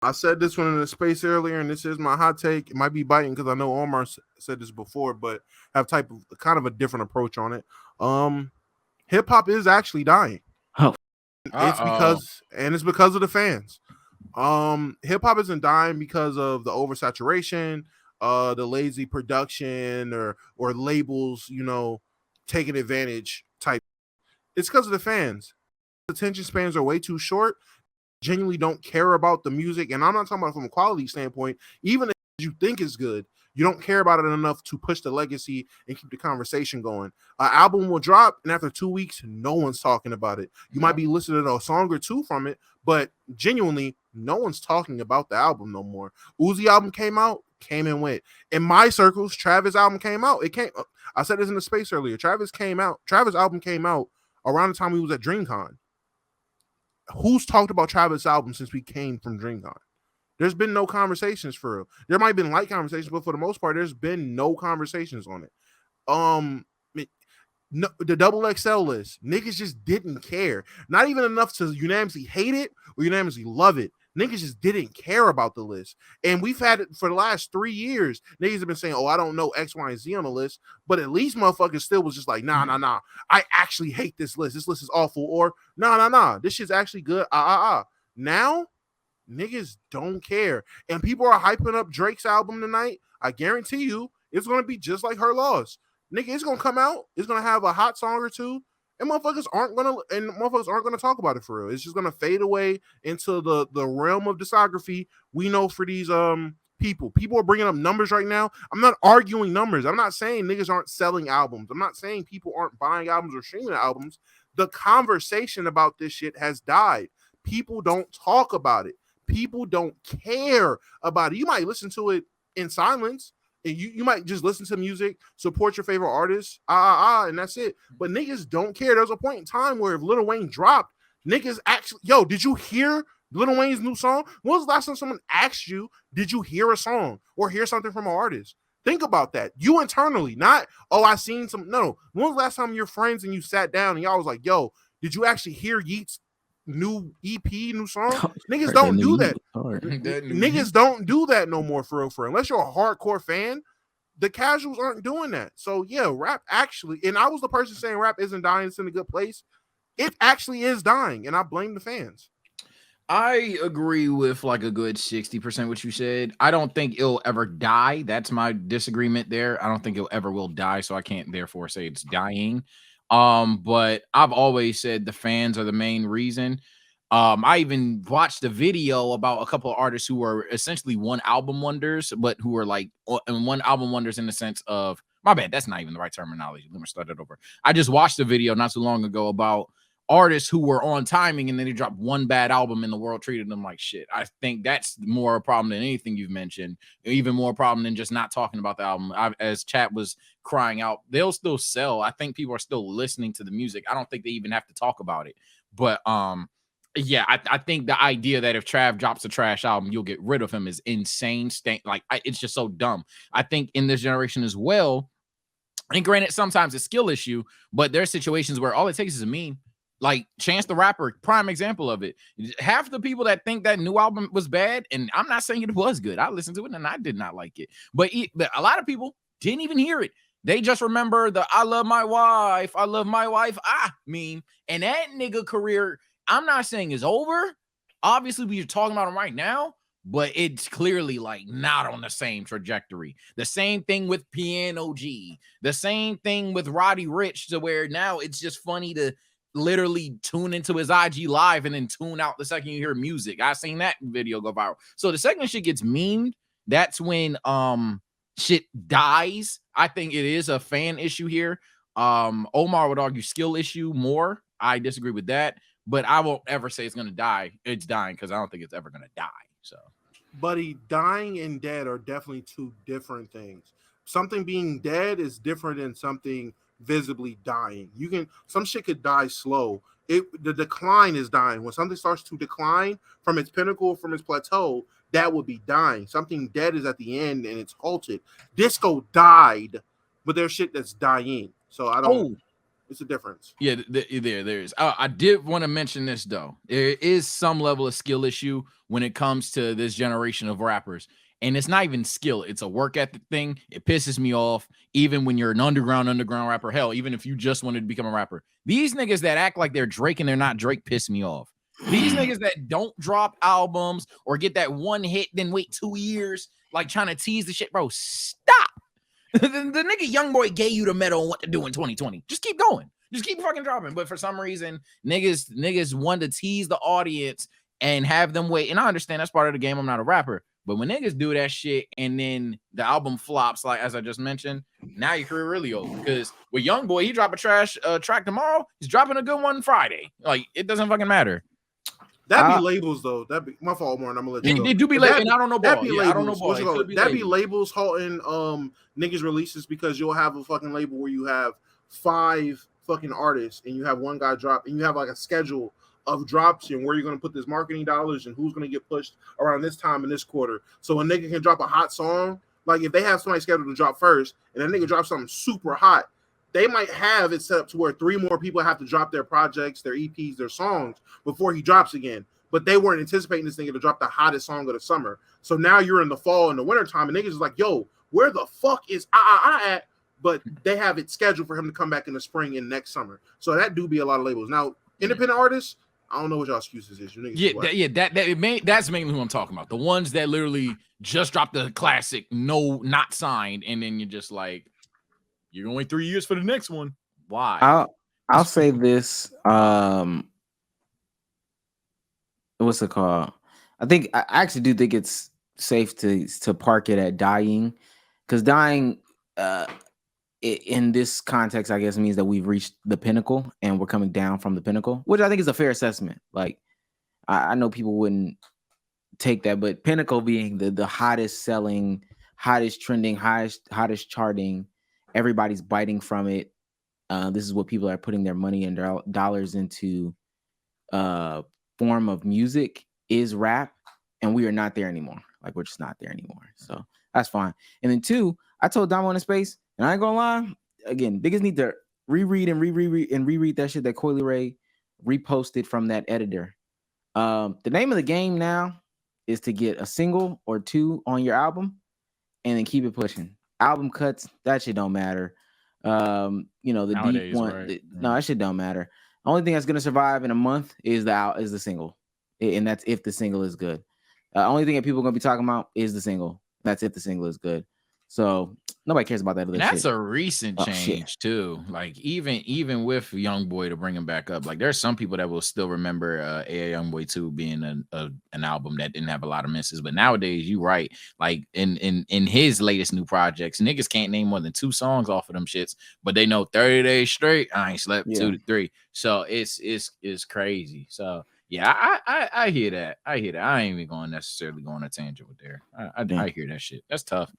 I said this one in the space earlier, and this is my hot take. It might be biting because I know Omar said this before, but have type of kind of a different approach on it. Um, Hip hop is actually dying. Oh, It's Uh-oh. because of the fans. Hip hop isn't dying because of the oversaturation, the lazy production, or labels, taking advantage type. It's because of the fans. Attention spans are way too short. Genuinely don't care about the music, and I'm not talking about from a quality standpoint. Even if you think it's good, you don't care about it enough to push the legacy and keep the conversation going. An album will drop, and after 2 weeks, no one's talking about it. You might No. be listening to a song or two from it, but genuinely, no one's talking about the album no more. Uzi album came out, came and went. In my circles, Travis album came out. It came. I said this in the space earlier. Travis album came out around the time we was at DreamCon. Who's talked about Travis album since we came from DreamCon? There's been no conversations for real. There might have been light conversations, but for the most part, there's been no conversations on it. Um, no, the double XL list, niggas just didn't care. Not even enough to unanimously hate it or unanimously love it. Niggas just didn't care about the list. And we've had it for the last 3 years. Niggas have been saying, oh, I don't know X, Y, and Z on the list. But at least motherfuckers still was just like, nah. I actually hate this list. This list is awful. Or, nah. This shit's actually good. Now, niggas don't care. And people are hyping up Drake's album tonight. I guarantee you, it's going to be just like Her Loss. Nigga, it's gonna come out. It's gonna have a hot song or two, and motherfuckers aren't gonna talk about it for real. It's just gonna fade away into the realm of discography. We know for these people. People are bringing up numbers right now. I'm not arguing numbers. I'm not saying niggas aren't selling albums. I'm not saying people aren't buying albums or streaming albums. The conversation about this shit has died. People don't talk about it. People don't care about it. You might listen to it in silence, and you might just listen to music, support your favorite artist, and that's it. But niggas don't care. There was a point in time where if Lil Wayne dropped, niggas actually, yo, did you hear Lil Wayne's new song? When was the last time someone asked you, did you hear a song or hear something from an artist? Think about that. You internally, not, oh, I seen some. No. When was the last time your friends and you sat down and y'all was like, yo, did you actually hear Yeat's new EP, new song? Niggas don't do that. Niggas don't do that no more for real. Unless you're a hardcore fan, the casuals aren't doing that. So yeah, rap actually, and I was the person saying rap isn't dying, it's in a good place. It actually is dying, and I blame the fans. I agree with like a good 60% what you said. I don't think it'll ever die. That's my disagreement there. I don't think it ever will die, so I can't therefore say it's dying. But I've always said the fans are the main reason. I even watched a video about a couple of artists who were essentially one album wonders, but who were like and one album wonders in the sense of my bad, that's not even the right terminology. Let me start it over. I just watched a video not too long ago about artists who were on timing and then they dropped one bad album and the world treated them like shit. I think that's more a problem than anything you've mentioned, even more problem than just not talking about the album. As chat was crying out, they'll still sell. I think people are still listening to the music. I don't think they even have to talk about it. But yeah, I think the idea that if Trav drops a trash album, you'll get rid of him is insane. It's just so dumb. I think in this generation as well, and granted, sometimes it's skill issue, but there's situations where all it takes is a meme. Like Chance the Rapper, prime example of it. Half the people that think that new album was bad, and I'm not saying it was good. I listened to it and I did not like it. But a lot of people didn't even hear it. They just remember the I love my wife, meme. And that nigga career, I'm not saying is over. Obviously, we're talking about him right now, but it's clearly like not on the same trajectory. The same thing with Piano G, the same thing with Roddy Ricch, to where now it's just funny to literally tune into his IG live and then tune out the second you hear music. I seen that video go viral. So the second shit gets memed, that's when shit dies. I think it is a fan issue here. Omar would argue skill issue more. I disagree with that, but I won't ever say it's gonna die. It's dying because I don't think it's ever gonna die. So, Buddy, dying and dead are definitely two different things. Something being dead is different than something visibly dying. Some shit could die slow. The decline is dying. When something starts to decline from its pinnacle, from its plateau, that would be dying. Something dead is at the end and it's halted. Disco died, but there's shit that's dying. So I don't. oh, It's a difference. Yeah, there is. I did want to mention this though. There is some level of skill issue when it comes to this generation of rappers. And it's not even skill, it's a work ethic thing. It pisses me off, even when you're an underground rapper. Hell, even if you just wanted to become a rapper. These niggas that act like they're Drake and they're not Drake piss me off. These niggas that don't drop albums or get that one hit, then wait 2 years, like trying to tease the shit, bro. Stop. the nigga YoungBoy gave you the medal on what to do in 2020. Just keep going. Just keep fucking dropping. But for some reason, niggas want to tease the audience and have them wait. And I understand that's part of the game. I'm not a rapper. But when niggas do that shit and then the album flops, like as I just mentioned, now your career really over. Because with YoungBoy, he drop a trash track tomorrow. He's dropping a good one Friday. Like, it doesn't fucking matter. That'd be labels though. That'd be my fault, Warren. I'm gonna let you go. They do be labels. I don't know. That'd be labels. I don't know. That'd be labels halting niggas releases because you'll have a fucking label where you have 5 fucking artists and you have one guy drop and you have like a schedule of drops and where you're gonna put this marketing dollars and who's gonna get pushed around this time in this quarter. So a nigga can drop a hot song. Like if they have somebody scheduled to drop first and a nigga drops something super hot, they might have it set up to where 3 more people have to drop their projects, their EPs, their songs before he drops again. But they weren't anticipating this nigga to drop the hottest song of the summer. So now you're in the fall and the winter time, and niggas is like, yo, where the fuck is at? But they have it scheduled for him to come back in the spring and next summer. So that do be a lot of labels. Now, independent artists, I don't know what y'all excuses is. You niggas that's mainly who I'm talking about. The ones that literally just dropped the classic, no, not signed, and then you're just like, you're gonna wait 3 years for the next one. Why? I'll say this. What's it called? I actually do think it's safe to park it at dying, because dying in this context, I guess, means that we've reached the pinnacle and we're coming down from the pinnacle, which I think is a fair assessment. Like, I know people wouldn't take that, but pinnacle being the hottest selling, hottest trending, hottest charting, everybody's biting from it. This is what people are putting their money and their dollars into. Form of music is rap, and we are not there anymore. Like, we're just not there anymore. So that's fine. And then 2, I told Damo in the space, and I ain't gonna lie, again, niggas need to reread that shit that Coily Ray reposted from that editor. The name of the game now is to get a single or 2 on your album and then keep it pushing. Album cuts, that shit don't matter. The nowadays, deep one, right? No, that shit don't matter. Only thing that's gonna survive in a month is the single, and that's if the single is good. Only thing that people are gonna be talking about is the single. That's if the single is good. So nobody cares about that other shit. That's a recent change too. Like even with YoungBoy, to bring him back up, like there's some people that will still remember A YoungBoy 2 being an album that didn't have a lot of misses. But nowadays, you right, like in his latest new projects, niggas can't name more than 2 songs off of them shits, but they know 30 days straight I ain't slept 2 to 3. So it's crazy. So yeah, I hear that. I ain't even necessarily going a tangent with there. I hear that shit. That's tough.